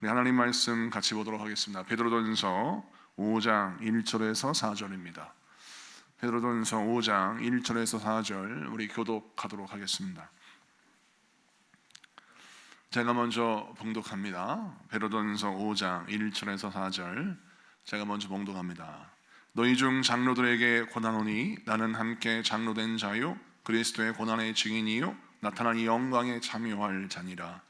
우리 하나님 말씀 같이 보도록 하겠습니다. 베드로전서 5장 1절에서 4절입니다. 베드로전서 5장 1절에서 4절 우리 교독하도록 하겠습니다. 제가 먼저 봉독합니다. 베드로전서 5장 1절에서 4절 제가 먼저 봉독합니다. 너희 중 장로들에게 권하노니 나는 함께 장로된 자요 그리스도의 고난의 증인이요 나타난 이 영광에 참여할 자니라.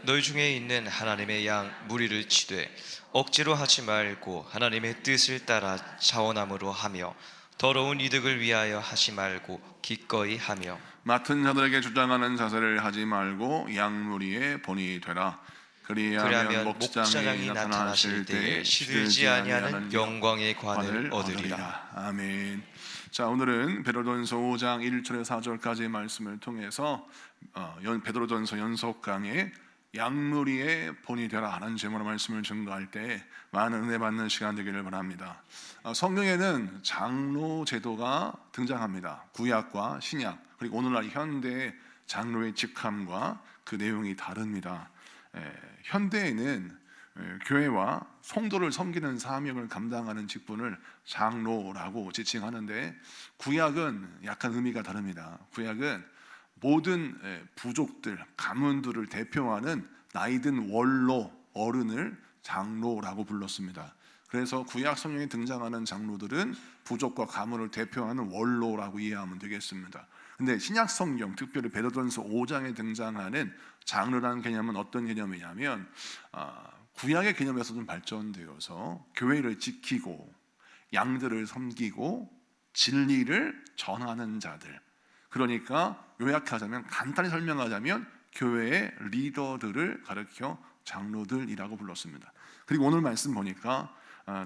너희 중에 있는 하나님의 양 무리를 치되 억지로 하지 말고 하나님의 뜻을 따라 자원함으로 하며 더러운 이득을 위하여 하지 말고 기꺼이 하며 맡은 자들에게 주장하는 자세를 하지 말고 양 무리의 본이 되라. 그리하면 목자장이 나타나실 때에 시들지 아니하는 영광의 관을 얻으리라. 아멘. 자, 오늘은 베드로전서 5장 1절에서 4절까지의 말씀을 통해서 베드로전서 연속 강의 양무리의 본이 되라 하는 제목으로 말씀을 증거할 때 많은 은혜 받는 시간 되기를 바랍니다. 성경에는 장로 제도가 등장합니다. 구약과 신약 그리고 오늘날 현대 장로의 직함과 그 내용이 다릅니다. 현대에는 교회와 성도를 섬기는 사명을 감당하는 직분을 장로라고 지칭하는데 구약은 약간 의미가 다릅니다. 구약은 모든 부족들, 가문들을 대표하는 나이든 원로, 어른을 장로라고 불렀습니다. 그래서 구약 성경에 등장하는 장로들은 부족과 가문을 대표하는 원로라고 이해하면 되겠습니다. 근데 신약 성경, 특별히 베드로전서 5장에 등장하는 장로라는 개념은 어떤 개념이냐면 구약의 개념에서 좀 발전되어서 교회를 지키고 양들을 섬기고 진리를 전하는 자들, 그러니까 요약하자면 간단히 설명하자면 교회의 리더들을 가리켜 장로들이라고 불렀습니다. 그리고 오늘 말씀 보니까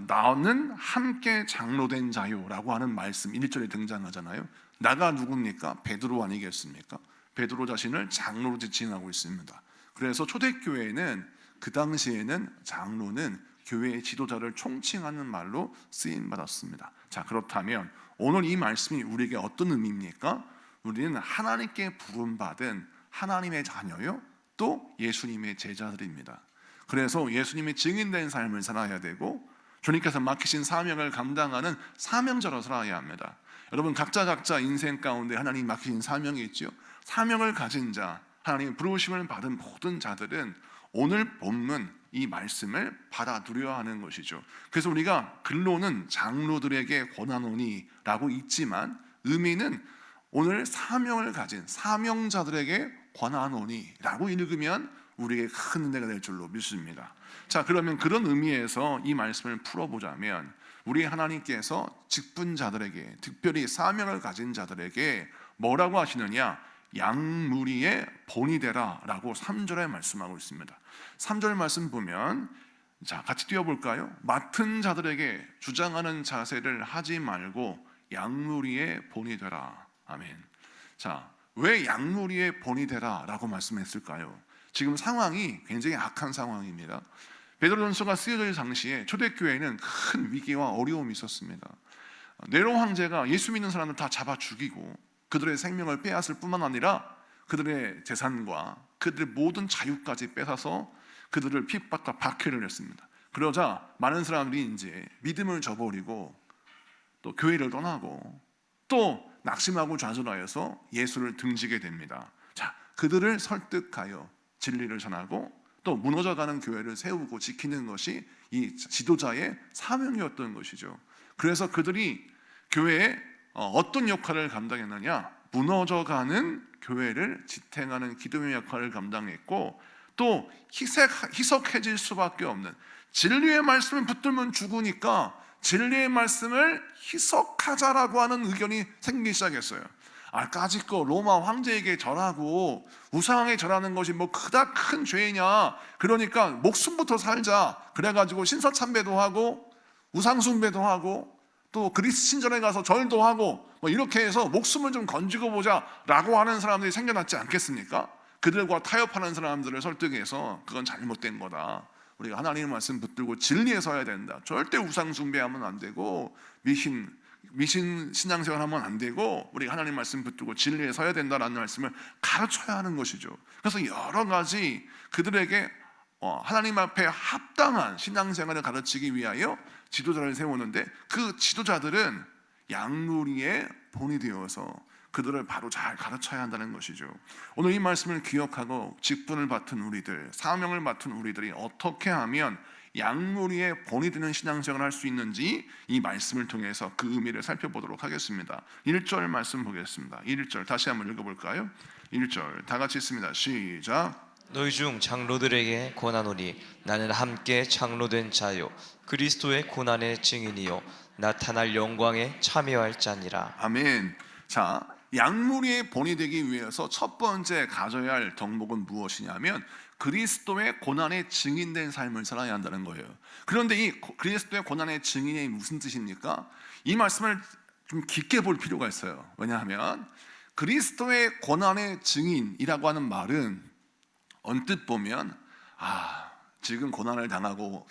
나는 함께 장로된 자요라고 하는 말씀 1절에 등장하잖아요. 나가 누굽니까? 베드로 아니겠습니까? 베드로 자신을 장로로 지칭하고 있습니다. 그래서 초대교회에는 그 당시에는 장로는 교회의 지도자를 총칭하는 말로 쓰임받았습니다. 자, 그렇다면 오늘 이 말씀이 우리에게 어떤 의미입니까? 우리는 하나님께 부름받은 하나님의 자녀요 또 예수님의 제자들입니다. 그래서 예수님의 증인된 삶을 살아야 되고 주님께서 맡기신 사명을 감당하는 사명자로 살아야 합니다. 여러분 각자 인생 가운데 하나님 맡기신 사명이 있죠. 사명을 가진 자, 하나님의 부르심을 받은 모든 자들은 오늘 본문 이 말씀을 받아들여야 하는 것이죠. 그래서 우리가 글로는 장로들에게 권하노니 라고 있지만 의미는 오늘 사명을 가진 사명자들에게 권하노니 라고 읽으면 우리에게 큰 은혜가 될 줄로 믿습니다. 자, 그러면 그런 의미에서 이 말씀을 풀어보자면 우리 하나님께서 직분자들에게, 특별히 사명을 가진 자들에게 뭐라고 하시느냐? 양무리의 본이 되라 라고 3절에 말씀하고 있습니다. 3절 말씀 보면 자, 같이 띄워볼까요? 맡은 자들에게 주장하는 자세를 하지 말고 양무리의 본이 되라. 아멘. 자, 왜 양무리의 본이 되라 라고 말씀했을까요? 지금 상황이 굉장히 악한 상황입니다. 베드로전서가 쓰여질 당시에 초대교회에는 큰 위기와 어려움이 있었습니다. 네로 황제가 예수 믿는 사람들 다 잡아 죽이고 그들의 생명을 빼앗을 뿐만 아니라 그들의 재산과 그들의 모든 자유까지 뺏어서 그들을 핍박과 박해를 했습니다. 그러자 많은 사람들이 이제 믿음을 저버리고 또 교회를 떠나고 또 낙심하고 좌절하여서 예수를 등지게 됩니다. 자, 그들을 설득하여 진리를 전하고 또 무너져가는 교회를 세우고 지키는 것이 이 지도자의 사명이었던 것이죠. 그래서 그들이 교회에 어떤 역할을 감당했느냐? 무너져가는 교회를 지탱하는 기도의 역할을 감당했고 또 희석해질 수밖에 없는 진리의 말씀을 붙들면 죽으니까 진리의 말씀을 희석하자라고 하는 의견이 생기기 시작했어요. 까짓 거 로마 황제에게 절하고 우상에 절하는 것이 뭐 그닥 큰 죄냐? 그러니까 목숨부터 살자. 그래가지고 신사참배도 하고 우상숭배도 하고 또 그리스 신전에 가서 절도 하고 뭐 이렇게 해서 목숨을 좀 건지고 보자라고 하는 사람들이 생겨났지 않겠습니까? 그들과 타협하는 사람들을 설득해서 그건 잘못된 거다. 우리가 하나님의 말씀 붙들고 진리에 서야 된다. 절대 우상 숭배하면 안 되고 미신 신앙생활 하면 안 되고 우리가 하나님 말씀 붙들고 진리에 서야 된다라는 말씀을 가르쳐야 하는 것이죠. 그래서 여러 가지 그들에게 하나님 앞에 합당한 신앙생활을 가르치기 위하여 지도자를 세우는데, 그 지도자들은 양무리의 본이 되어서 그들을 바로 잘 가르쳐야 한다는 것이죠. 오늘 이 말씀을 기억하고 직분을 맡은 우리들, 사명을 맡은 우리들이 어떻게 하면 양무리의 본이 되는 신앙생활을 할 수 있는지 이 말씀을 통해서 그 의미를 살펴보도록 하겠습니다. 1절 말씀 보겠습니다. 1절 다시 한번 읽어볼까요? 1절 다 같이 읽습니다. 시작. 너희 중 장로들에게 권하노니 나는 함께 장로된 자요 그리스도의 고난의 증인이요 나타날 영광에 참여할 자니라. 아멘. 자, 양무리의 본이 되기 위해서 첫 번째 가져야 할 덕목은 무엇이냐면 그리스도의 고난의 증인된 삶을 살아야 한다는 거예요. 그런데 이 그리스도의 고난의 증인이 무슨 뜻입니까? 이 말씀을 좀 깊게 볼 필요가 있어요. 왜냐하면 그리스도의 고난의 증인이라고 하는 말은 언뜻 보면 지금 고난을 당하고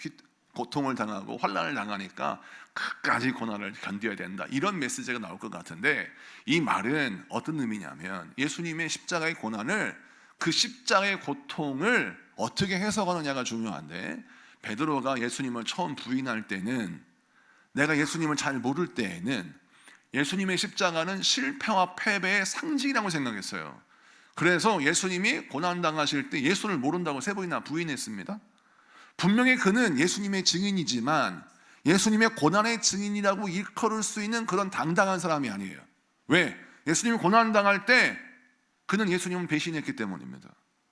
고통을 당하고 환난을 당하니까 끝까지 고난을 견뎌야 된다, 이런 메시지가 나올 것 같은데, 이 말은 어떤 의미냐면 예수님의 십자가의 고난을, 그 십자가의 고통을 어떻게 해석하느냐가 중요한데, 베드로가 예수님을 처음 부인할 때는, 내가 예수님을 잘 모를 때에는 예수님의 십자가는 실패와 패배의 상징이라고 생각했어요. 그래서 예수님이 고난당하실 때 예수를 모른다고 3번이나 부인했습니다. 분명히 그는 예수님의 증인이지만 예수님의 고난의 증인이라고 일컬을 수 있는 그런 당당한 사람이 아니에요. 왜? 예수님이 고난당할 때 그는 예수님을 배신했기 때문입니다.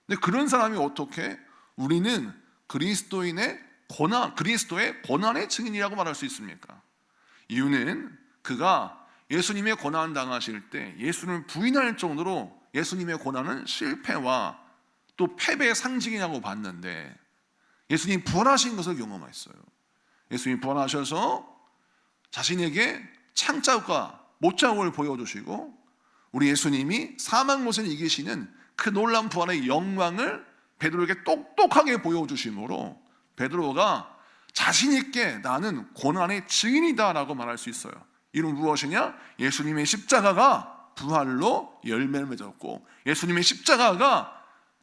근데 그런 사람이 어떻게 우리는 그리스도의 고난의 증인이라고 말할 수 있습니까? 이유는 그가 예수님의 고난 당하실 때 예수님을 부인할 정도로 예수님의 고난은 실패와 또 패배의 상징이라고 봤는데, 예수님이 부활하신 것을 경험했어요. 예수님이 부활하셔서 자신에게 창자국과 못자국을 보여주시고, 우리 예수님이 사망 못을 이기시는 그 놀라운 부활의 영광을 베드로에게 똑똑하게 보여주심으로 베드로가 자신 있게 나는 고난의 증인이다 라고 말할 수 있어요. 이는 무엇이냐? 예수님의 십자가가 부활로 열매를 맺었고 예수님의 십자가가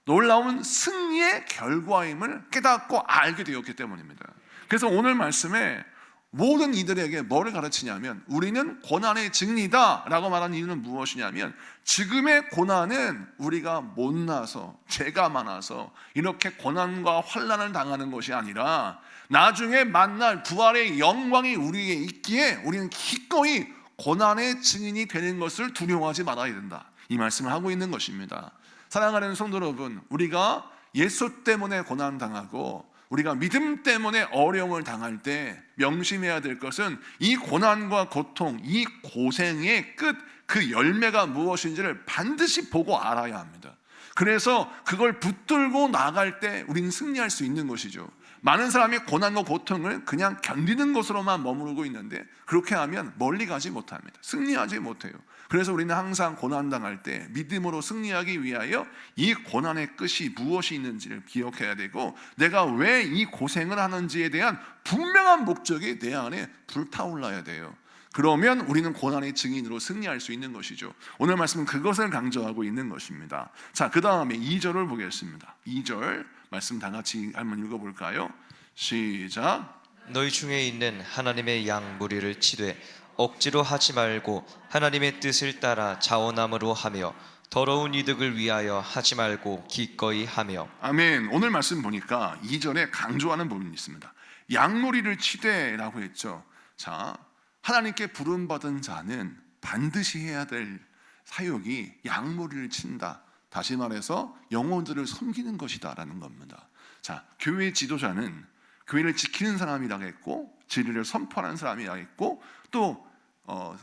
놀라운 승리의 결과임을 깨닫고 알게 되었기 때문입니다. 그래서 오늘 말씀에 모든 이들에게 뭐를 가르치냐면, 우리는 고난의 증인이다 라고 말하는 이유는 무엇이냐면, 지금의 고난은 우리가 못나서 죄가 많아서 이렇게 고난과 환난을 당하는 것이 아니라 나중에 만날 부활의 영광이 우리에게 있기에 우리는 기꺼이 고난의 증인이 되는 것을 두려워하지 말아야 된다, 이 말씀을 하고 있는 것입니다. 사랑하는 성도 여러분, 우리가 예수 때문에 고난당하고 우리가 믿음 때문에 어려움을 당할 때 명심해야 될 것은 이 고난과 고통, 이 고생의 끝, 그 열매가 무엇인지를 반드시 보고 알아야 합니다. 그래서 그걸 붙들고 나갈 때 우리는 승리할 수 있는 것이죠. 많은 사람이 고난과 고통을 그냥 견디는 것으로만 머무르고 있는데, 그렇게 하면 멀리 가지 못합니다. 승리하지 못해요. 그래서 우리는 항상 고난당할 때 믿음으로 승리하기 위하여 이 고난의 끝이 무엇이 있는지를 기억해야 되고, 내가 왜 이 고생을 하는지에 대한 분명한 목적이 내 안에 불타올라야 돼요. 그러면 우리는 고난의 증인으로 승리할 수 있는 것이죠. 오늘 말씀은 그것을 강조하고 있는 것입니다. 자, 그 다음에 2절을 보겠습니다. 2절 말씀 다 같이 한번 읽어볼까요? 시작. 너희 중에 있는 하나님의 양 무리를 치되 억지로 하지 말고 하나님의 뜻을 따라 자원함으로 하며 더러운 이득을 위하여 하지 말고 기꺼이 하며. 아멘. 오늘 말씀 보니까 2절에 강조하는 부분이 있습니다. 양무리를 치되라고 했죠. 자, 하나님께 부름받은 자는 반드시 해야 될 사역이 양무리를 친다, 다시 말해서 영혼들을 섬기는 것이다 라는 겁니다. 자, 교회 지도자는 교회를 지키는 사람이라고 했고, 진리를 선포하는 사람이라고 했고, 또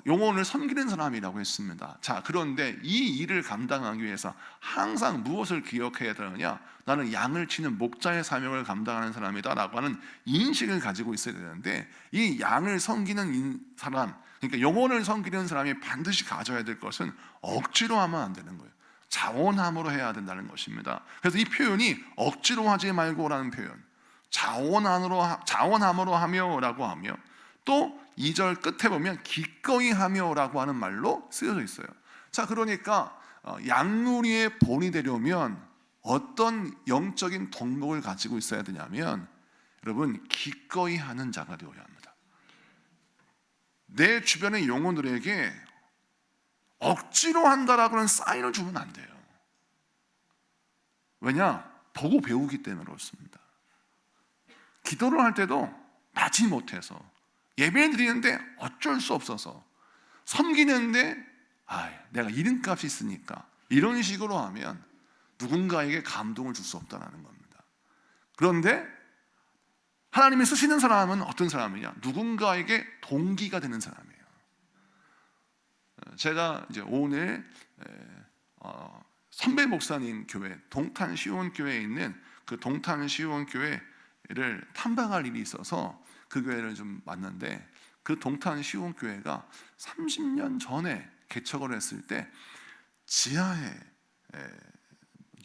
영혼을 섬기는 사람이라고 했습니다. 자, 그런데 이 일을 감당하기 위해서 항상 무엇을 기억해야 되느냐? 나는 양을 치는 목자의 사명을 감당하는 사람이다 라고 하는 인식을 가지고 있어야 되는데, 이 양을 섬기는 사람, 그러니까 영혼을 섬기는 사람이 반드시 가져야 될 것은 억지로 하면 안 되는 거예요. 자원함으로 해야 된다는 것입니다. 그래서 이 표현이 억지로 하지 말고라는 표현, 자원함으로 하며라고 하며, 또 2절 끝에 보면 기꺼이 하며라고 하는 말로 쓰여져 있어요. 자, 그러니까 양무리의 본이 되려면 어떤 영적인 덕목을 가지고 있어야 되냐면 여러분 기꺼이 하는 자가 되어야 합니다. 내 주변의 영혼들에게 억지로 한다라고 하는 사인을 주면 안 돼요. 왜냐? 보고 배우기 때문에 그렇습니다. 기도를 할 때도 마지 못해서 예배 드리는데 어쩔 수 없어서 섬기는데 내가 이름값이 있으니까 이런 식으로 하면 누군가에게 감동을 줄 수 없다는 겁니다. 그런데 하나님이 쓰시는 사람은 어떤 사람이냐? 누군가에게 동기가 되는 사람이에요. 제가 이제 오늘 선배 목사님 교회 동탄 시온 교회에 있는 그 동탄 시온 교회를 탐방할 일이 있어서 그 교회를 좀 만났는데 그 동탄 시온 교회가 30년 전에 개척을 했을 때 지하에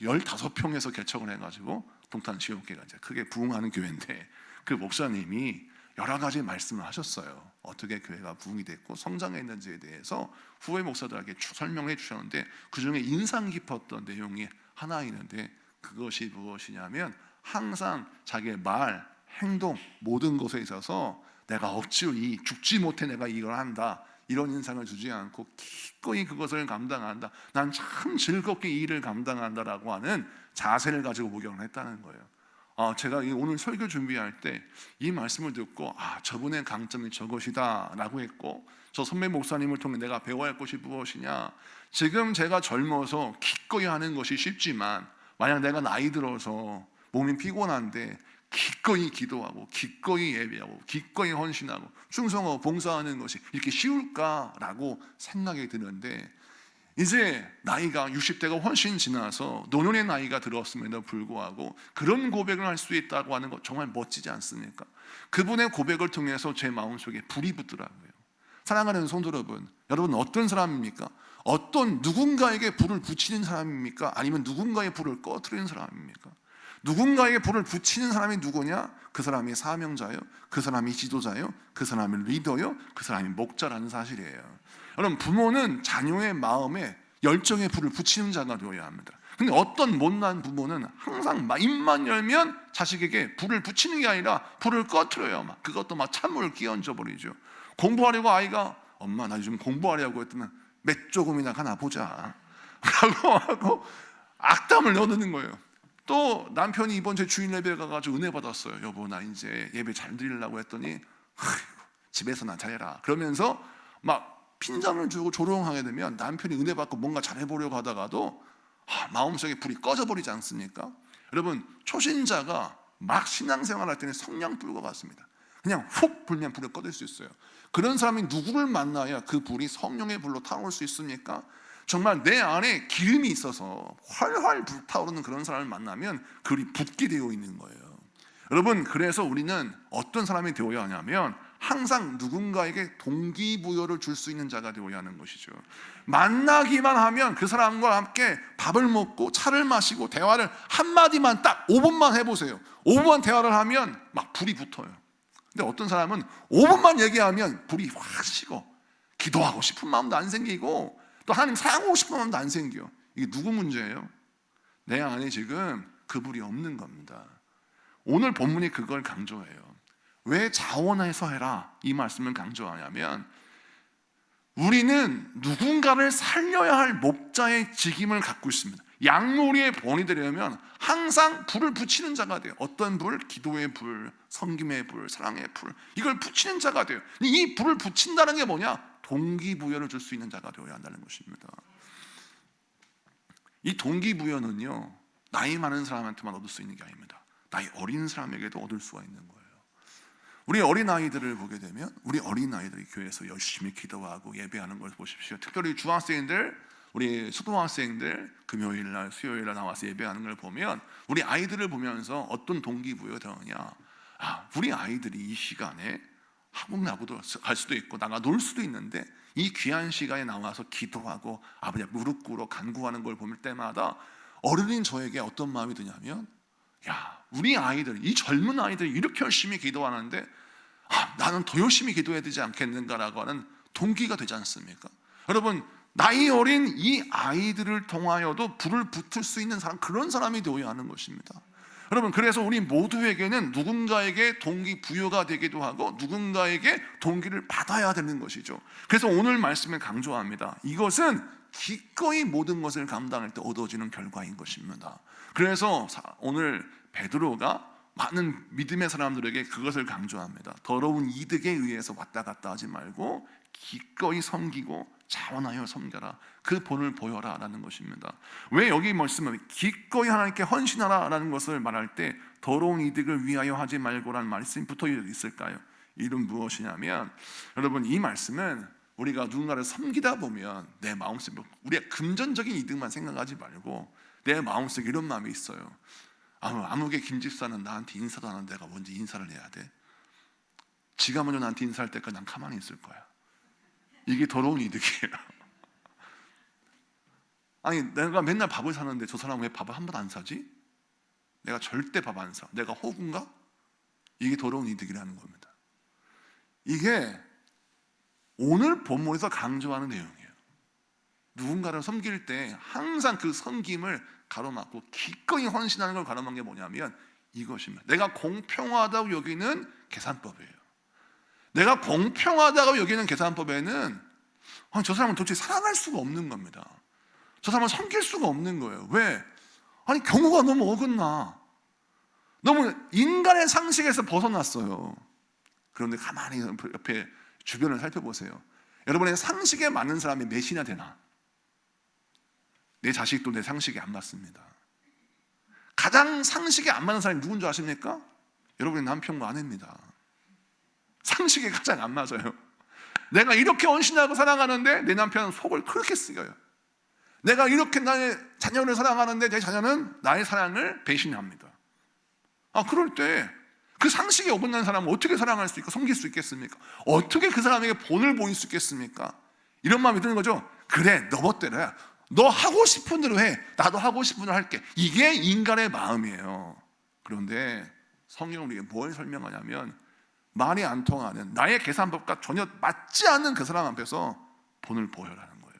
15평에서 개척을 해가지고 동탄 시온 교회가 이제 크게 부흥하는 교회인데 그 목사님이 여러 가지 말씀을 하셨어요. 어떻게 교회가 부흥이 됐고 성장했는지에 대해서 후배 목사들에게 설명해 주셨는데 그 중에 인상 깊었던 내용이 하나 있는데 그것이 무엇이냐면 항상 자기의 말, 행동 모든 것에 있어서 내가 억지로 죽지 못해 내가 이걸 한다 이런 인상을 주지 않고 기꺼이 그것을 감당한다. 난 참 즐겁게 이 일을 감당한다라고 하는 자세를 가지고 목용을 했다는 거예요. 제가 오늘 설교 준비할 때 이 말씀을 듣고 저분의 강점이 저것이다 라고 했고 저 선배 목사님을 통해 내가 배워야 할 것이 무엇이냐, 지금 제가 젊어서 기꺼이 하는 것이 쉽지만 만약 내가 나이 들어서 몸이 피곤한데 기꺼이 기도하고 기꺼이 예배하고 기꺼이 헌신하고 충성하고 봉사하는 것이 이렇게 쉬울까라고 생각이 드는데 이제 나이가 60대가 훨씬 지나서 노년의 나이가 들었음에도 불구하고 그런 고백을 할 수 있다고 하는 것 정말 멋지지 않습니까? 그분의 고백을 통해서 제 마음속에 불이 붙더라고요. 사랑하는 성도 여러분 어떤 사람입니까? 어떤 누군가에게 불을 붙이는 사람입니까? 아니면 누군가의 불을 꺼트리는 사람입니까? 누군가에게 불을 붙이는 사람이 누구냐? 그 사람이 사명자요, 그 사람이 지도자요, 그 사람이 리더요, 그 사람이 목자라는 사실이에요. 여러분 부모는 자녀의 마음에 열정의 불을 붙이는 자가 되어야 합니다. 근데 어떤 못난 부모는 항상 입만 열면 자식에게 불을 붙이는 게 아니라 불을 꺼트려요. 그것도 찬물을 끼얹어 버리죠. 공부하려고 아이가 엄마 나 요즘 공부하려고 했더니 몇 조금이나 가나 보자 라고 하고 악담을 넣어놓는 거예요. 또 남편이 이번 주 주일 예배 가가지고 은혜 받았어요. 여보 나 이제 예배 잘 드리려고 했더니 집에서나 잘해라 그러면서 막 핀잔을 주고 조롱하게 되면 남편이 은혜 받고 뭔가 잘해보려고 하다가도 마음속에 불이 꺼져버리지 않습니까? 여러분 초신자가 막 신앙생활할 때는 성냥불과 같습니다. 그냥 훅 불면 불을 꺼질 수 있어요. 그런 사람이 누구를 만나야 그 불이 성령의 불로 타오를 수 있습니까? 정말 내 안에 기름이 있어서 활활 불타오르는 그런 사람을 만나면 그들이 붙게 되어 있는 거예요. 여러분 그래서 우리는 어떤 사람이 되어야 하냐면 항상 누군가에게 동기부여를 줄 수 있는 자가 되어야 하는 것이죠. 만나기만 하면 그 사람과 함께 밥을 먹고 차를 마시고 대화를 한마디만 딱 5분만 해보세요. 5분만 대화를 하면 막 불이 붙어요. 근데 어떤 사람은 5분만 얘기하면 불이 확 식어. 기도하고 싶은 마음도 안 생기고 또 하나님 사랑하고 싶은 마음도 안 생겨. 이게 누구 문제예요? 내 안에 지금 그 불이 없는 겁니다. 오늘 본문이 그걸 강조해요. 왜 자원해서 해라 이 말씀을 강조하냐면 우리는 누군가를 살려야 할 목자의 직임을 갖고 있습니다. 양무리의 본이 되려면 항상 불을 붙이는 자가 돼요. 어떤 불? 기도의 불, 섬김의 불, 사랑의 불, 이걸 붙이는 자가 돼요. 이 불을 붙인다는 게 뭐냐? 동기부여를 줄 수 있는 자가 되어야 한다는 것입니다. 이 동기부여는요 나이 많은 사람한테만 얻을 수 있는 게 아닙니다. 나이 어린 사람에게도 얻을 수가 있는 거예요. 우리 어린아이들을 보게 되면 우리 어린아이들이 교회에서 열심히 기도하고 예배하는 걸 보십시오. 특별히 중학생들, 우리 초등학생들 금요일날 수요일날 나와서 예배하는 걸 보면 우리 아이들을 보면서 어떤 동기부여가 되느냐, 우리 아이들이 이 시간에 학원 나고도 갈 수도 있고 나가 놀 수도 있는데 이 귀한 시간에 나와서 기도하고 아버지 무릎 꿇어 간구하는 걸 볼 때마다 어른인 저에게 어떤 마음이 드냐면 우리 아이들, 이 젊은 아이들이 이렇게 열심히 기도하는데 나는 더 열심히 기도해야 되지 않겠는가라고 하는 동기가 되지 않습니까? 여러분 나이 어린 이 아이들을 통하여도 불을 붙을 수 있는 사람, 그런 사람이 되어야 하는 것입니다. 여러분, 그래서 우리 모두에게는 누군가에게 동기부여가 되기도 하고 누군가에게 동기를 받아야 되는 것이죠. 그래서 오늘 말씀에 강조합니다. 이것은 기꺼이 모든 것을 감당할 때 얻어지는 결과인 것입니다. 그래서 오늘 베드로가 많은 믿음의 사람들에게 그것을 강조합니다. 더러운 이득에 의해서 왔다 갔다 하지 말고 기꺼이 섬기고 자원하여 섬겨라. 그 본을 보여라 라는 것입니다. 왜 여기 말씀은 기꺼이 하나님께 헌신하라 라는 것을 말할 때 더러운 이득을 위하여 하지 말고 라는 말씀이 붙어 있을까요? 이는 무엇이냐면, 여러분, 이 말씀은 우리가 누군가를 섬기다 보면 내 마음속에 우리가 금전적인 이득만 생각하지 말고 내 마음속에 이런 마음이 있어요. 아무개 김집사는 나한테 인사도 안 하는데 내가 먼저 인사를 해야 돼? 지가 먼저 나한테 인사할 때까지 난 가만히 있을 거야. 이게 더러운 이득이에요. 아니, 내가 맨날 밥을 사는데 저 사람은 왜 밥을 한 번 안 사지? 내가 절대 밥 안 사. 내가 호구인가? 이게 더러운 이득이라는 겁니다. 이게 오늘 본문에서 강조하는 내용이에요. 누군가를 섬길 때 항상 그 섬김을 가로막고 기꺼이 헌신하는 걸 가로막는 게 뭐냐면 이것입니다. 내가 공평하다고 여기는 계산법이에요. 내가 공평하다고 여기는 계산법에는 저 사람은 도대체 사랑할 수가 없는 겁니다. 저 사람은 섬길 수가 없는 거예요. 왜? 아니, 경우가 너무 어긋나. 너무 인간의 상식에서 벗어났어요. 그런데 가만히 옆에 주변을 살펴보세요. 여러분의 상식에 맞는 사람이 몇이나 되나? 내 자식도 내 상식에 안 맞습니다. 가장 상식에 안 맞는 사람이 누군지 아십니까? 여러분의 남편과 아내입니다. 상식에 가장 안 맞아요. 내가 이렇게 헌신하고 사랑하는데 내 남편은 속을 그렇게 쓰여요. 내가 이렇게 나의 자녀를 사랑하는데 내 자녀는 나의 사랑을 배신합니다. 그럴 때 그 상식에 어긋난 사람은 어떻게 사랑할 수 있고 섬길 수 있겠습니까? 어떻게 그 사람에게 본을 보일 수 있겠습니까? 이런 마음이 드는 거죠. 그래, 너 멋대로야. 너 하고 싶은 대로 해. 나도 하고 싶은 대로 할게. 이게 인간의 마음이에요. 그런데 성경은 우리에게 뭘 설명하냐면 말이 안 통하는 나의 계산법과 전혀 맞지 않는 그 사람 앞에서 본을 보여라는 거예요.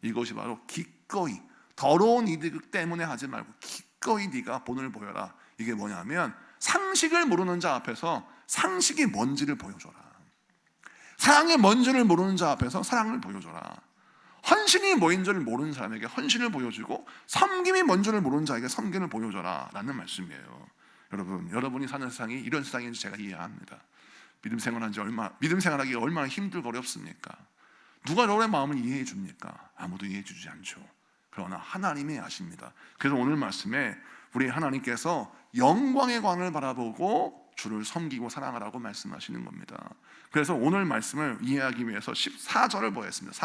이것이 바로 기꺼이, 더러운 이득 때문에 하지 말고 기꺼이 네가 본을 보여라. 이게 뭐냐면 상식을 모르는 자 앞에서 상식이 뭔지를 보여줘라. 사랑의 뭔지를 모르는 자 앞에서 사랑을 보여줘라. 헌신이 뭐인지를 모르는 사람에게 헌신을 보여주고 섬김이 뭔지를 모르는 자에게 섬김을 보여줘라 라는 말씀이에요. 여러분이 사는 세상이 이런 세상인지 제가 이해합니다. 믿음 생활하기 얼마나 힘들고 어렵습니까? 누가 여러분의 마음을 이해해 줍니까? 아무도 이해해 주지 않죠. 그러나 하나님이 아십니다. 그래서 오늘 말씀에 우리 하나님께서 영광의 관을 바라보고 주를 섬기고 사랑하라고 말씀하시는 겁니다. 그래서 오늘 말씀을 이해하기 위해서 14절을 보겠습니다.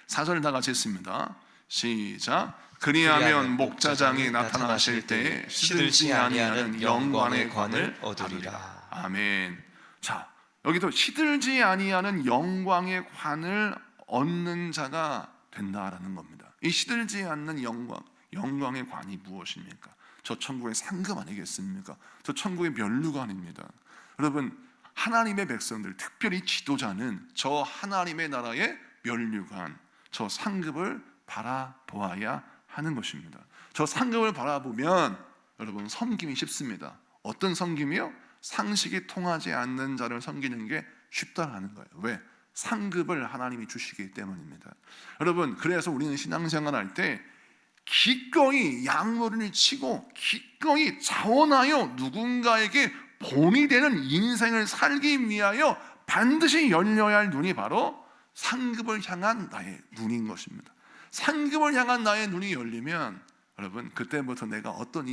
4절 다 같이 읽습니다. 시작. 그리하면 목자장이 나타나실 때 시들지 아니하는 영광의 관을 얻으리라. 아멘. 자, 여기도 시들지 아니하는 영광의 관을 얻는 자가 된다라는 겁니다. 이 시들지 않는 영광의 관이 무엇입니까? 저 천국의 상급 아니겠습니까? 저 천국의 면류관입니다. 여러분, 하나님의 백성들, 특별히 지도자는 저 하나님의 나라의 면류관, 저 상급을 바라보아야 하는 것입니다. 저 상급을 바라보면 여러분 섬김이 쉽습니다. 어떤 섬김이요? 상식이 통하지 않는 자를 섬기는 게 쉽다라는 거예요. 왜? 상급을 하나님이 주시기 때문입니다. 여러분, 그래서 우리는 신앙생활 할 때 기꺼이 양무리를 치고 기꺼이 자원하여 누군가에게 본이 되는 인생을 살기 위하여 반드시 열려야 할 눈이 바로 상급을 향한 나의 눈인 것입니다. 상급을 향한 나의 눈이 열리면 여러분, 그때부터 내가 어떤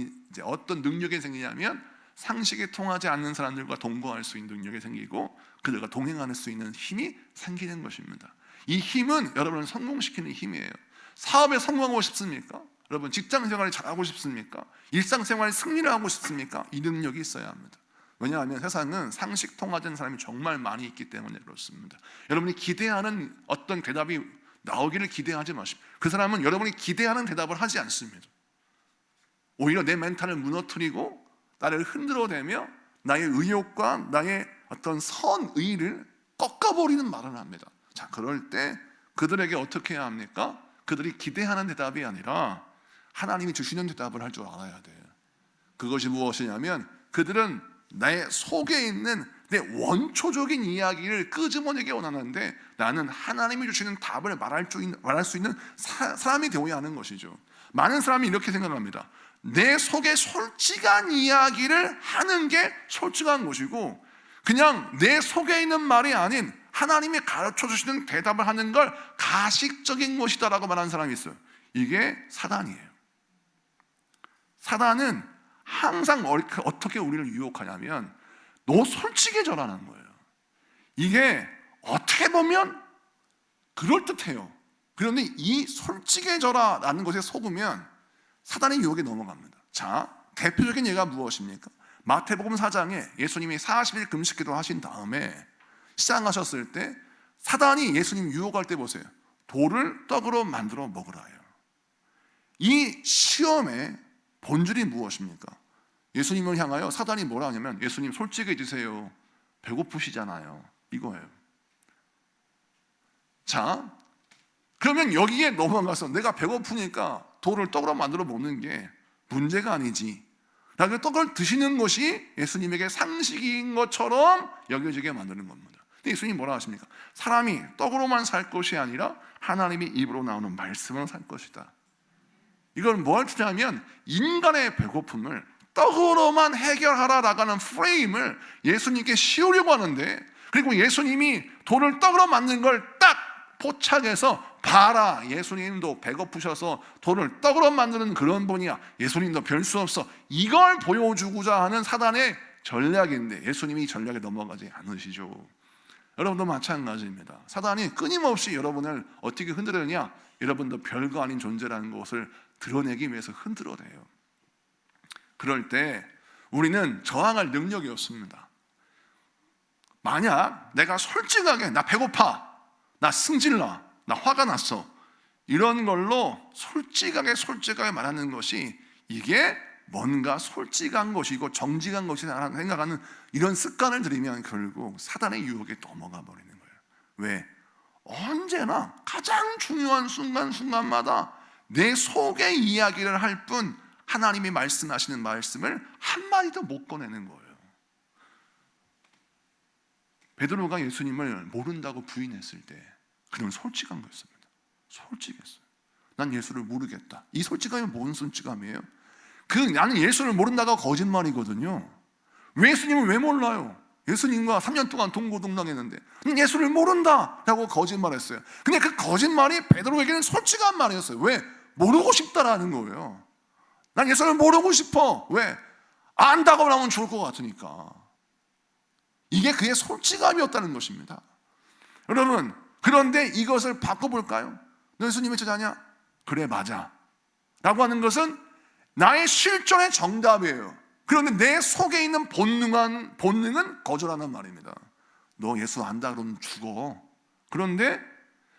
능력이 생기냐면 상식에 통하지 않는 사람들과 동거할 수 있는 능력이 생기고 그들과 동행할 수 있는 힘이 생기는 것입니다. 이 힘은 여러분을 성공시키는 힘이에요. 사업에 성공하고 싶습니까? 여러분, 직장생활을 잘하고 싶습니까? 일상생활에 승리를 하고 싶습니까? 이 능력이 있어야 합니다. 왜냐하면 세상은 상식 통하는 사람이 정말 많이 있기 때문에 그렇습니다. 여러분이 기대하는 어떤 대답이 나오기를 기대하지 마십시오. 그 사람은 여러분이 기대하는 대답을 하지 않습니다. 오히려 내 멘탈을 무너뜨리고 나를 흔들어대며 나의 의욕과 나의 어떤 선의를 꺾어버리는 말을 합니다. 자, 그럴 때 그들에게 어떻게 해야 합니까? 그들이 기대하는 대답이 아니라 하나님이 주시는 대답을 할 줄 알아야 돼요. 그것이 무엇이냐면 그들은 내 속에 있는 내 원초적인 이야기를 끄집어내기 원하는데 나는 하나님이 주시는 답을 말할 수 있는 사람이 되어야 하는 것이죠. 많은 사람이 이렇게 생각합니다. 내 속에 솔직한 이야기를 하는 게 솔직한 것이고 그냥 내 속에 있는 말이 아닌 하나님이 가르쳐 주시는 대답을 하는 걸 가식적인 것이다라고 말하는 사람이 있어요. 이게 사단이에요. 사단은 항상 어떻게 우리를 유혹하냐면 너 솔직해져라는 거예요. 이게 어떻게 보면 그럴듯해요. 그런데 이 솔직해져라라는 것에 속으면 사단의 유혹에 넘어갑니다. 자, 대표적인 예가 무엇입니까? 마태복음 4장에 예수님이 40일 금식기도 하신 다음에 시장하셨을 때 사단이 예수님 유혹할 때 보세요. 돌을 떡으로 만들어 먹으라 해요. 이 시험의 본질이 무엇입니까? 예수님을 향하여 사단이 뭐라 하냐면 예수님 솔직해지세요. 배고프시잖아요. 이거예요. 자, 그러면 여기에 넘어가서 내가 배고프니까 돌을 떡으로 만들어 먹는 게 문제가 아니지. 라고 떡을 드시는 것이 예수님에게 상식인 것처럼 여겨지게 만드는 겁니다. 근데 예수님 뭐라 하십니까? 사람이 떡으로만 살 것이 아니라 하나님의 입으로 나오는 말씀으로 살 것이다. 이건 뭘 주냐면 인간의 배고픔을 떡으로만 해결하라라고 하는 프레임을 예수님께 씌우려고 하는데 그리고 예수님이 돌을 떡으로 만든 걸 딱 포착해서 봐라 예수님도 배고프셔서 돌을 떡으로 만드는 그런 분이야. 예수님도 별 수 없어. 이걸 보여주고자 하는 사단의 전략인데 예수님이 이 전략에 넘어가지 않으시죠. 여러분도 마찬가지입니다. 사단이 끊임없이 여러분을 어떻게 흔들느냐? 여러분도 별거 아닌 존재라는 것을 드러내기 위해서 흔들어대요. 그럴 때 우리는 저항할 능력이 없습니다. 만약 내가 솔직하게 나 배고파, 나 승질나, 나 화가 났어 이런 걸로 솔직하게 말하는 것이 이게 뭔가 솔직한 것이고 정직한 것이라고 생각하는 이런 습관을 들이면 결국 사단의 유혹에 넘어가 버리는 거예요. 왜? 언제나 가장 중요한 순간순간마다 내 속의 이야기를 할 뿐 하나님이 말씀하시는 말씀을 한마디도 못 꺼내는 거예요. 베드로가 예수님을 모른다고 부인했을 때 그는 솔직한 거였습니다. 솔직했어요. 난 예수를 모르겠다. 이 솔직함이 뭔 솔직함이에요? 나는 예수를 모른다가 거짓말이거든요. 예수님을 왜 몰라요? 예수님과 3년 동안 동고동락했는데 예수를 모른다라고 거짓말했어요. 근데 그 거짓말이 베드로에게는 솔직한 말이었어요. 왜? 모르고 싶다라는 거예요. 난 예수를 모르고 싶어. 왜? 안다고 하면 좋을 것 같으니까. 이게 그의 솔직함이었다는 것입니다. 여러분, 그런데 이것을 바꿔볼까요? 너 예수님의 제자냐? 그래, 맞아 라고 하는 것은 나의 실존의 정답이에요. 그런데 내 속에 있는 본능은 거절하는 말입니다. 너 예수 안다 그러면 죽어. 그런데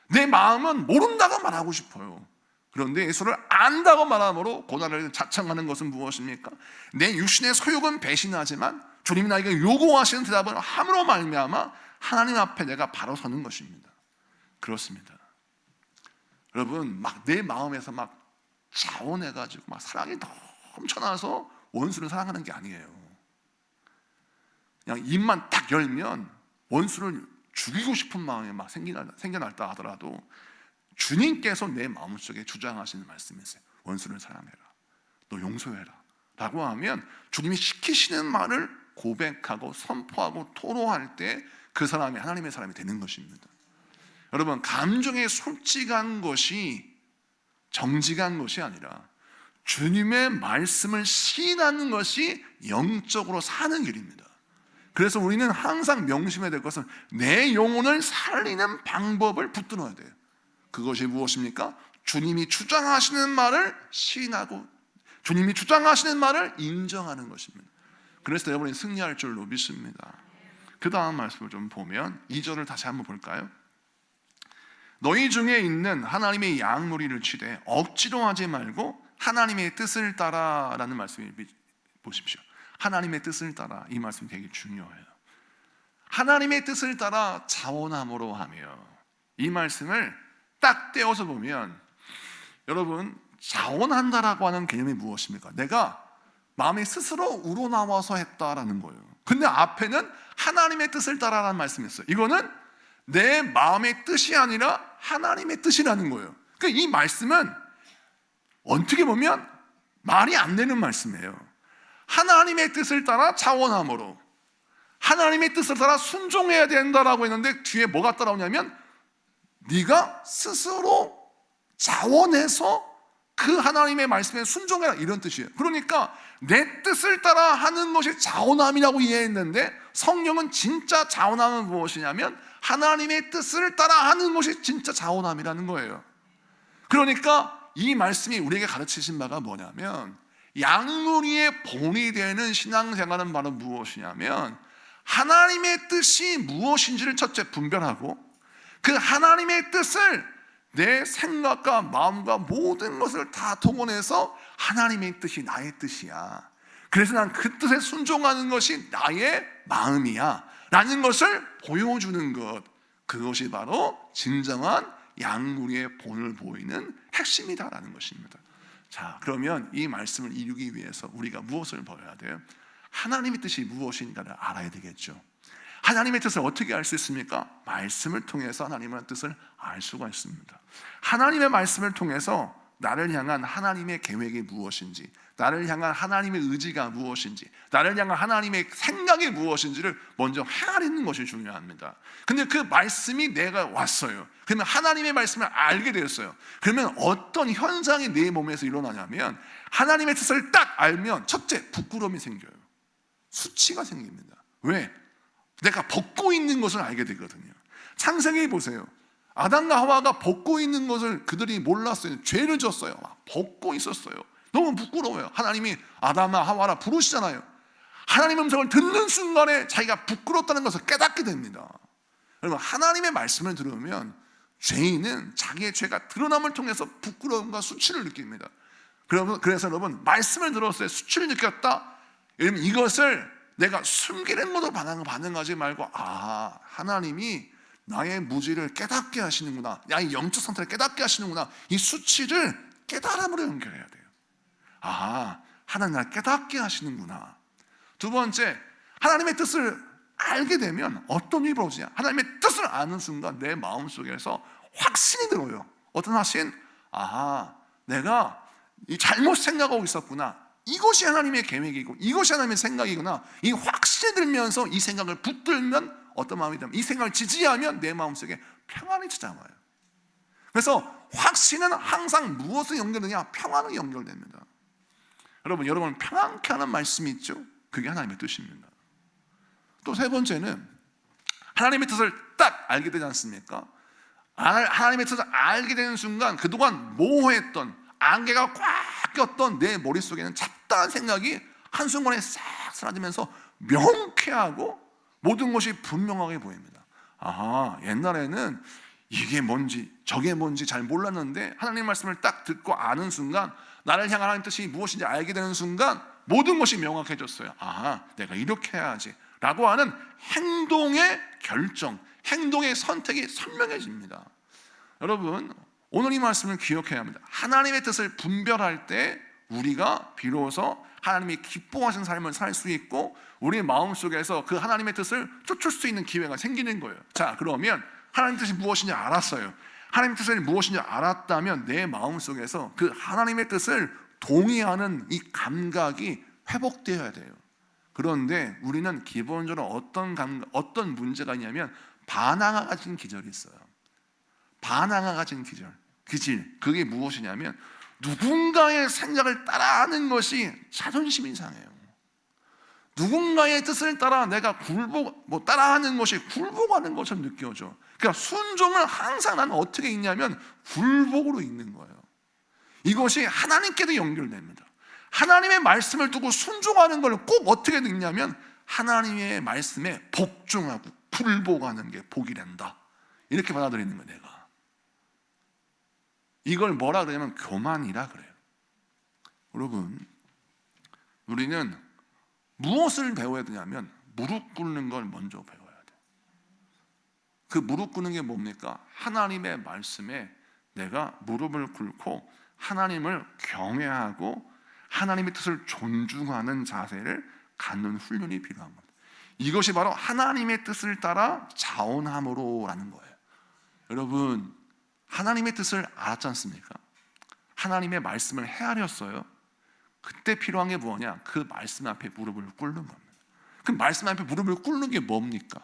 내 마음은 모른다고 말하고 싶어요. 그런데 예수를 안다고 말함으로 고난을 자청하는 것은 무엇입니까? 내 육신의 소욕은 배신하지만 주님이 나에게 요구하시는 대답은 함으로 말미암아 하나님 앞에 내가 바로 서는 것입니다. 그렇습니다. 여러분, 막 내 마음에서 막 자원해가지고 막 사랑이 넘쳐나서 원수를 사랑하는 게 아니에요. 그냥 입만 딱 열면 원수를 죽이고 싶은 마음이 막 생겨날다 하더라도 주님께서 내 마음속에 주장하시는 말씀이 있어요. 원수를 사랑해라, 너 용서해라 라고 하면 주님이 시키시는 말을 고백하고 선포하고 토로할 때 그 사람이 하나님의 사람이 되는 것입니다. 여러분, 감정에 솔직한 것이 정직한 것이 아니라 주님의 말씀을 시인하는 것이 영적으로 사는 길입니다. 그래서 우리는 항상 명심해야 될 것은 내 영혼을 살리는 방법을 붙들어야 돼요. 그것이 무엇입니까? 주님이 주장하시는 말을 시인하고 주님이 주장하시는 말을 인정하는 것입니다. 그래서 여러분이 승리할 줄로 믿습니다. 그 다음 말씀을 좀 보면 2절을 다시 한번 볼까요? 너희 중에 있는 하나님의 양무리를 치되 억지로 하지 말고 하나님의 뜻을 따라 라는 말씀을 보십시오. 하나님의 뜻을 따라, 이 말씀 되게 중요해요. 하나님의 뜻을 따라 자원함으로 하며, 이 말씀을 딱 떼어서 보면 여러분, 자원한다라고 하는 개념이 무엇입니까? 내가 마음이 스스로 우러나와서 했다라는 거예요. 근데 앞에는 하나님의 뜻을 따라라는 말씀이 있어요. 이거는 내 마음의 뜻이 아니라 하나님의 뜻이라는 거예요. 그러니까 이 말씀은 어떻게 보면 말이 안 되는 말씀이에요. 하나님의 뜻을 따라 자원함으로, 하나님의 뜻을 따라 순종해야 된다라고 했는데 뒤에 뭐가 따라오냐면 네가 스스로 자원해서 그 하나님의 말씀에 순종해라, 이런 뜻이에요. 그러니까 내 뜻을 따라 하는 것이 자원함이라고 이해했는데 성령은 진짜 자원함은 무엇이냐면 하나님의 뜻을 따라 하는 것이 진짜 자원함이라는 거예요. 그러니까 이 말씀이 우리에게 가르치신 바가 뭐냐면 양무리의 본이 되는 신앙생활은 바로 무엇이냐면 하나님의 뜻이 무엇인지를 첫째 분별하고 그 하나님의 뜻을 내 생각과 마음과 모든 것을 다 동원해서 하나님의 뜻이 나의 뜻이야, 그래서 난 그 뜻에 순종하는 것이 나의 마음이야 라는 것을 보여주는 것, 그것이 바로 진정한 양무리의 본을 보이는 핵심이다라는 것입니다. 자, 그러면 이 말씀을 이루기 위해서 우리가 무엇을 보여야 돼요? 하나님의 뜻이 무엇인가를 알아야 되겠죠. 하나님의 뜻을 어떻게 알 수 있습니까? 말씀을 통해서 하나님의 뜻을 알 수가 있습니다. 하나님의 말씀을 통해서 나를 향한 하나님의 계획이 무엇인지, 나를 향한 하나님의 의지가 무엇인지, 나를 향한 하나님의 생각이 무엇인지를 먼저 헤아리는 것이 중요합니다. 근데 그 말씀이 내가 왔어요. 그러면 하나님의 말씀을 알게 되었어요. 그러면 어떤 현상이 내 몸에서 일어나냐면 하나님의 뜻을 딱 알면 첫째, 부끄러움이 생겨요. 수치가 생깁니다. 왜? 내가 벗고 있는 것을 알게 되거든요. 창세기 보세요. 아담과 하와가 벗고 있는 것을 그들이 몰랐어요. 죄를 졌어요. 벗고 있었어요. 너무 부끄러워요. 하나님이 아담과 하와라 부르시잖아요. 하나님의 음성을 듣는 순간에 자기가 부끄럽다는 것을 깨닫게 됩니다. 여러분, 하나님의 말씀을 들으면 죄인은 자기의 죄가 드러남을 통해서 부끄러움과 수치를 느낍니다. 그래서 여러분, 말씀을 들었어요. 수치를 느꼈다. 여러분, 이것을 내가 숨기는 것으로 반응하지 말고, 아, 하나님이 나의 무지를 깨닫게 하시는구나, 나의 영적 상태를 깨닫게 하시는구나, 이 수치를 깨달음으로 연결해야 돼요. 아, 하나님 나를 깨닫게 하시는구나. 두 번째, 하나님의 뜻을 알게 되면 어떤 일이 벌어지냐, 하나님의 뜻을 아는 순간 내 마음속에서 확신이 들어요. 어떤 확신? 아, 내가 잘못 생각하고 있었구나, 이것이 하나님의 계획이고 이것이 하나님의 생각이구나, 이 확신이 들면서 이 생각을 붙들면 어떤 마음이 되면, 이 생각을 지지하면 내 마음속에 평안이 찾아와요. 그래서 확신은 항상 무엇에 연결되냐? 평안으로 연결됩니다. 여러분 평안케 하는 말씀이 있죠? 그게 하나님의 뜻입니다. 또 세 번째는 하나님의 뜻을 딱 알게 되지 않습니까? 하나님의 뜻을 알게 되는 순간 그동안 모호했던, 안개가 꽉 꼈던 내 머릿속에는 잡다한 생각이 한순간에 싹 사라지면서 명쾌하고 모든 것이 분명하게 보입니다. 아, 옛날에는 이게 뭔지 저게 뭔지 잘 몰랐는데 하나님 말씀을 딱 듣고 아는 순간, 나를 향한 하나님 뜻이 무엇인지 알게 되는 순간 모든 것이 명확해졌어요. 아, 내가 이렇게 해야지 라고 하는 행동의 결정, 행동의 선택이 선명해집니다. 여러분, 오늘 이 말씀을 기억해야 합니다. 하나님의 뜻을 분별할 때 우리가 비로소 하나님이 기뻐하시는 삶을 살 수 있고 우리 마음속에서 그 하나님의 뜻을 쫓을 수 있는 기회가 생기는 거예요. 자, 그러면 하나님의 뜻이 무엇인지 알았어요. 하나님의 뜻이 무엇인지 알았다면 내 마음속에서 그 하나님의 뜻을 동의하는 이 감각이 회복되어야 돼요. 그런데 우리는 기본적으로 어떤 문제가 있냐면 반항아 가진 기절이 있어요. 반항아 가진 기질. 그게 무엇이냐면 누군가의 생각을 따라하는 것이 자존심이 상해요. 누군가의 뜻을 따라 내가 따라하는 것이 굴복하는 것처럼 느껴져. 그러니까 순종을 항상 나는 어떻게 읽냐면 굴복으로 읽는 거예요. 이것이 하나님께도 연결됩니다. 하나님의 말씀을 두고 순종하는 걸 꼭 어떻게 읽냐면 하나님의 말씀에 복종하고 굴복하는 게 복이 된다, 이렇게 받아들이는 거예요. 내가 이걸 뭐라 그러냐면 교만이라 그래요. 여러분, 우리는 무엇을 배워야 되냐면 무릎 꿇는 걸 먼저 배워야 돼요. 그 무릎 꿇는 게 뭡니까? 하나님의 말씀에 내가 무릎을 꿇고 하나님을 경외하고 하나님의 뜻을 존중하는 자세를 갖는 훈련이 필요한 겁니다. 이것이 바로 하나님의 뜻을 따라 자원함으로라는 거예요. 여러분, 하나님의 뜻을 알았지 않습니까? 하나님의 말씀을 헤아렸어요. 그때 필요한 게 뭐냐? 그 말씀 앞에 무릎을 꿇는 겁니다. 그 말씀 앞에 무릎을 꿇는 게 뭡니까?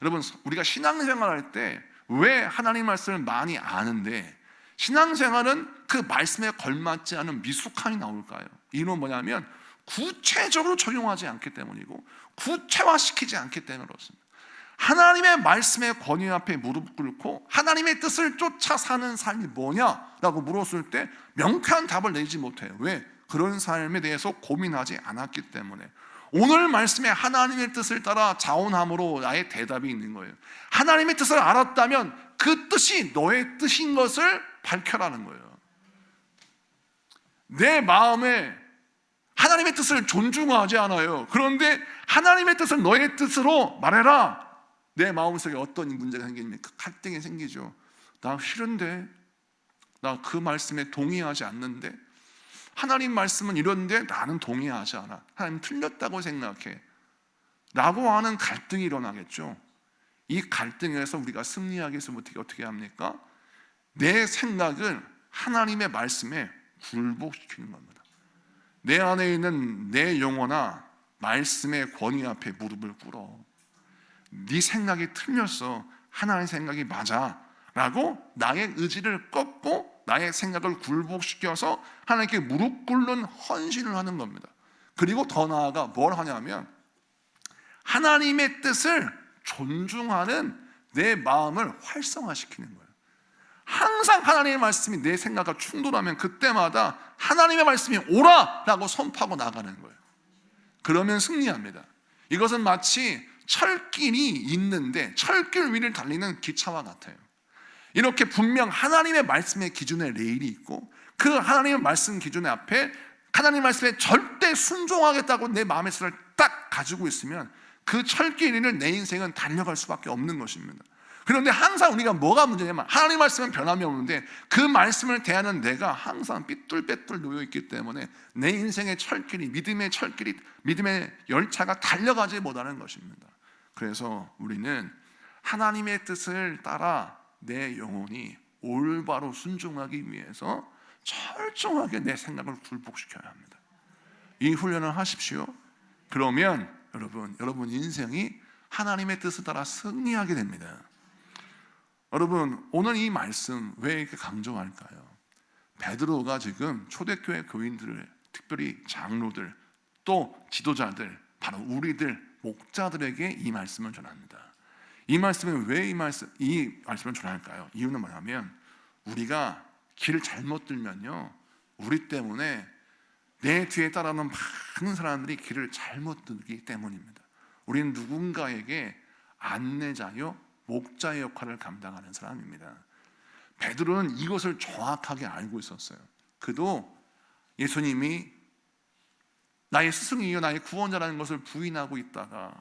여러분, 우리가 신앙생활할 때 왜 하나님 말씀을 많이 아는데 신앙생활은 그 말씀에 걸맞지 않은 미숙함이 나올까요? 이유는 뭐냐면 구체적으로 적용하지 않기 때문이고 구체화시키지 않기 때문에 그렇습니다. 하나님의 말씀의 권위 앞에 무릎 꿇고 하나님의 뜻을 쫓아 사는 삶이 뭐냐라고 물었을 때 명쾌한 답을 내지 못해요. 왜? 그런 삶에 대해서 고민하지 않았기 때문에. 오늘 말씀에 하나님의 뜻을 따라 자원함으로 나의 대답이 있는 거예요. 하나님의 뜻을 알았다면 그 뜻이 너의 뜻인 것을 밝혀라는 거예요. 내 마음에 하나님의 뜻을 존중하지 않아요. 그런데 하나님의 뜻을 너의 뜻으로 말해라. 내 마음속에 어떤 문제가 생기면 갈등이 생기죠. 나 싫은데, 나 그 말씀에 동의하지 않는데, 하나님 말씀은 이런데 나는 동의하지 않아. 하나님 틀렸다고 생각해 라고 하는 갈등이 일어나겠죠. 이 갈등에서 우리가 승리하기 위해서 어떻게 합니까? 내 생각을 하나님의 말씀에 굴복시키는 겁니다. 내 안에 있는 내 영혼아, 말씀의 권위 앞에 무릎을 꿇어. 네 생각이 틀렸어. 하나님의 생각이 맞아 라고 나의 의지를 꺾고 나의 생각을 굴복시켜서 하나님께 무릎 꿇는 헌신을 하는 겁니다. 그리고 더 나아가 뭘 하냐면 하나님의 뜻을 존중하는 내 마음을 활성화시키는 거예요. 항상 하나님의 말씀이 내 생각과 충돌하면 그때마다 하나님의 말씀이 옳아라고 선포하고 나가는 거예요. 그러면 승리합니다. 이것은 마치 철길이 있는데 철길 위를 달리는 기차와 같아요. 이렇게 분명 하나님의 말씀의 기준에 레일이 있고 그 하나님의 말씀 기준의 앞에 하나님의 말씀에 절대 순종하겠다고 내 마음의 수를 딱 가지고 있으면 그 철길 위를 내 인생은 달려갈 수밖에 없는 것입니다. 그런데 항상 우리가 뭐가 문제냐면 하나님의 말씀은 변함이 없는데 그 말씀을 대하는 내가 항상 삐뚤빼뚤 놓여있기 때문에 내 인생의 철길이 믿음의 열차가 달려가지 못하는 것입니다. 그래서 우리는 하나님의 뜻을 따라 내 영혼이 올바로 순종하기 위해서 철저하게 내 생각을 굴복시켜야 합니다. 이 훈련을 하십시오. 그러면 여러분 인생이 하나님의 뜻을 따라 승리하게 됩니다. 여러분, 오늘 이 말씀 왜 이렇게 강조할까요? 베드로가 지금 초대교회 교인들을, 특별히 장로들, 또 지도자들, 바로 우리들 목자들에게 이 말씀을 전합니다. 이 말씀은 왜 이 말씀을 전할까요? 이유는 뭐냐면 우리가 길을 잘못 들면요, 우리 때문에 내 뒤에 따라오는 많은 사람들이 길을 잘못 들기 때문입니다. 우리는 누군가에게 안내자요, 목자의 역할을 감당하는 사람입니다. 베드로는 이것을 정확하게 알고 있었어요. 그도 예수님이 나의 스승이요 나의 구원자라는 것을 부인하고 있다가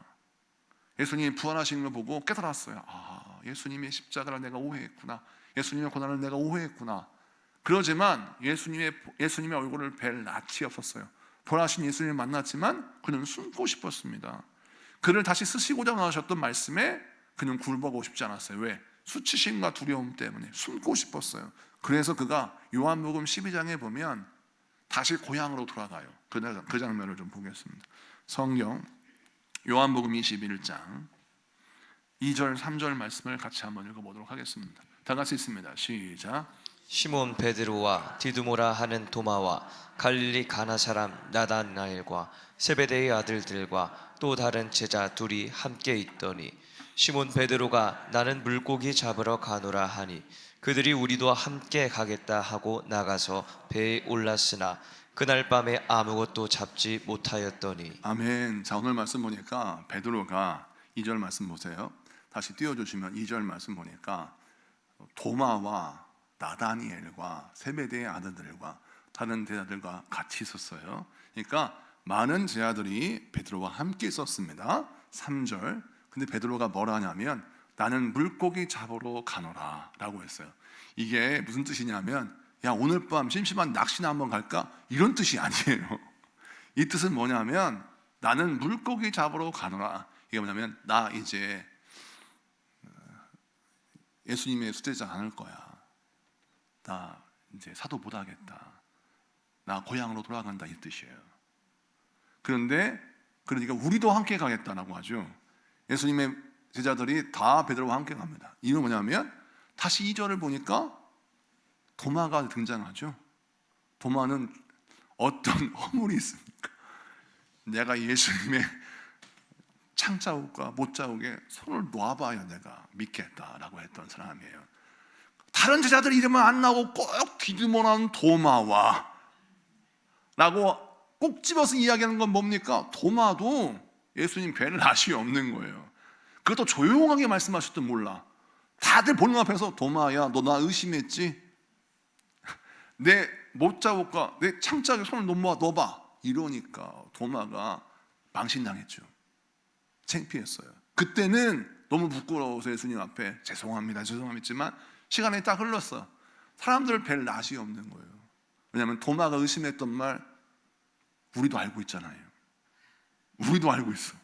예수님이 부활하시는 걸 보고 깨달았어요. 아, 예수님의 십자가를 내가 오해했구나. 예수님의 고난을 내가 오해했구나. 그러지만 예수님의 얼굴을 뵐 낯이 없었어요. 부활하신 예수님을 만났지만 그는 숨고 싶었습니다. 그를 다시 쓰시고자 나오셨던 말씀에 그는 굴복하고 싶지 않았어요. 왜? 수치심과 두려움 때문에 숨고 싶었어요. 그래서 그가 요한복음 12장에 보면 다시 고향으로 돌아가요. 그 장면을 좀 보겠습니다. 성경 요한복음 21장 2절 3절 말씀을 같이 한번 읽어보도록 하겠습니다. 다 같이 있습니다. 시작. 시몬 베드로와 디두모라 하는 도마와 갈릴리 가나 사람 나다나엘과 세베대의 아들들과 또 다른 제자 둘이 함께 있더니 시몬 베드로가 나는 물고기 잡으러 가노라 하니 그들이 우리도 함께 가겠다 하고 나가서 배에 올랐으나 그날 밤에 아무것도 잡지 못하였더니. 아멘. 자, 오늘 말씀 보니까 베드로가 2절 말씀 보세요. 다시 띄워주시면 2절 말씀 보니까 도마와 나다니엘과 세베대의 아들들과 다른 제자들과 같이 있었어요. 그러니까 많은 제자들이 베드로와 함께 있었습니다. 3절. 근데 베드로가 뭐라 하냐면 나는 물고기 잡으러 가노라 라고 했어요. 이게 무슨 뜻이냐면, 야, 오늘 밤 심심한 낚시나 한번 갈까? 이런 뜻이 아니에요. 이 뜻은 뭐냐면, 나는 물고기 잡으러 가노라. 이게 뭐냐면, 나 이제 예수님의 수제자 안 할 거야. 나 이제 사도 못 하겠다. 나 고향으로 돌아간다, 이 뜻이에요. 그런데 그러니까 우리도 함께 가겠다라고 하죠. 예수님의 제자들이 다 베드로와 함께 갑니다. 이유는 뭐냐면, 다시 2절을 보니까 도마가 등장하죠. 도마는 어떤 허물이 있습니까? 내가 예수님의 창자국과 못자국에 손을 놔봐야 내가 믿겠다라고 했던 사람이에요. 다른 제자들 이름은 안 나오고 꼭 디드모라는 도마와 라고 꼭 집어서 이야기하는 건 뭡니까? 도마도 예수님 뵐 낯이 없는 거예요. 그것도 조용하게 말씀하셨도 몰라. 다들 보는 앞에서, 도마야, 너 나 의심했지? 내 못자국과 내 창자국에 손을 넣어봐 이러니까 도마가 망신당했죠. 창피했어요. 그때는 너무 부끄러워서 예수님 앞에 죄송합니다 했지만 시간이 딱 흘렀어. 사람들을 뵐 낯이 없는 거예요. 왜냐하면 도마가 의심했던 말 우리도 알고 있잖아요. 우리도 알고 있어.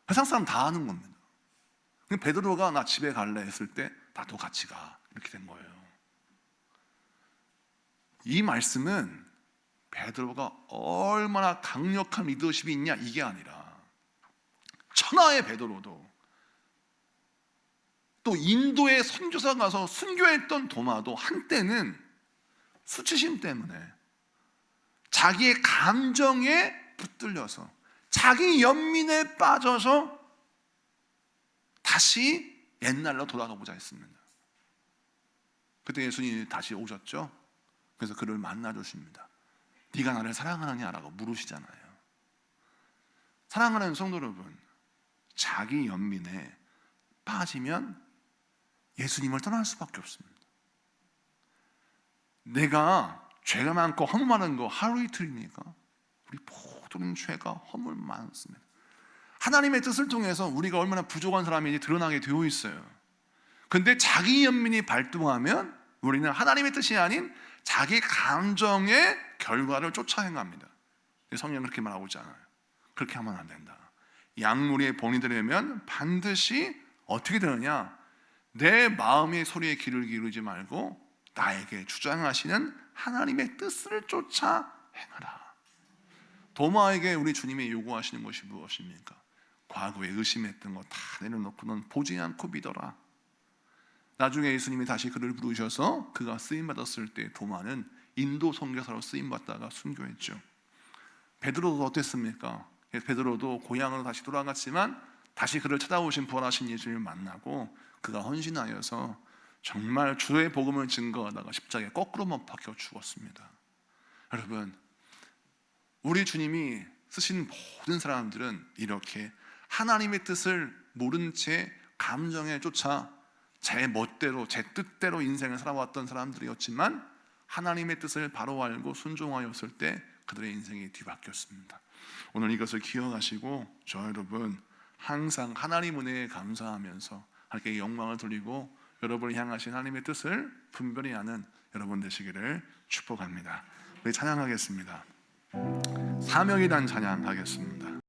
세상 사람 다 아는 겁니다. 베드로가 나 집에 갈래 했을 때 나도 같이 가, 이렇게 된 거예요. 이 말씀은 베드로가 얼마나 강력한 리더십이 있냐, 이게 아니라 천하의 베드로도, 또 인도에 선교사 가서 순교했던 도마도 한때는 수치심 때문에 자기의 감정에 붙들려서 자기 연민에 빠져서 다시 옛날로 돌아가보자 했습니다. 그때 예수님이 다시 오셨죠. 그래서 그를 만나 주십니다. 네가 나를 사랑하느냐라고 물으시잖아요. 사랑하는 성도 여러분, 자기 연민에 빠지면 예수님을 떠날 수밖에 없습니다. 내가 죄가 많고 허물 많은 거 하루 이틀입니까? 우리 모든 죄가 허물 많습니다. 하나님의 뜻을 통해서 우리가 얼마나 부족한 사람인지 드러나게 되어 있어요. 근데 자기 연민이 발동하면 우리는 하나님의 뜻이 아닌 자기 감정의 결과를 쫓아 행합니다. 성경은 그렇게 말하고 있잖아요. 그렇게 하면 안 된다. 양무리의 본이 되려면 반드시 어떻게 되느냐? 내 마음의 소리에 귀를 기울이지 말고 나에게 주장하시는 하나님의 뜻을 쫓아 행하라. 도마에게 우리 주님이 요구하시는 것이 무엇입니까? 과거에 의심했던 거 다 내려놓고 넌 보지 않고 믿어라. 나중에 예수님이 다시 그를 부르셔서 그가 쓰임받았을 때 도마는 인도 선교사로 쓰임받다가 순교했죠. 베드로도 어땠습니까? 베드로도 고향으로 다시 돌아갔지만 다시 그를 찾아오신 부활하신 예수님을 만나고 그가 헌신하여서 정말 주의 복음을 증거하다가 십자가에 거꾸로 못 박혀 죽었습니다. 여러분, 우리 주님이 쓰신 모든 사람들은 이렇게 하나님의 뜻을 모른 채 감정에 쫓아 제 멋대로 제 뜻대로 인생을 살아왔던 사람들이었지만 하나님의 뜻을 바로 알고 순종하였을 때 그들의 인생이 뒤바뀌었습니다. 오늘 이것을 기억하시고 저 여러분 항상 하나님 은혜에 감사하면서 하나님께 영광을 돌리고 여러분을 향하신 하나님의 뜻을 분별히 아는 여러분 되시기를 축복합니다. 우리 찬양하겠습니다. 사명이란 찬양하겠습니다.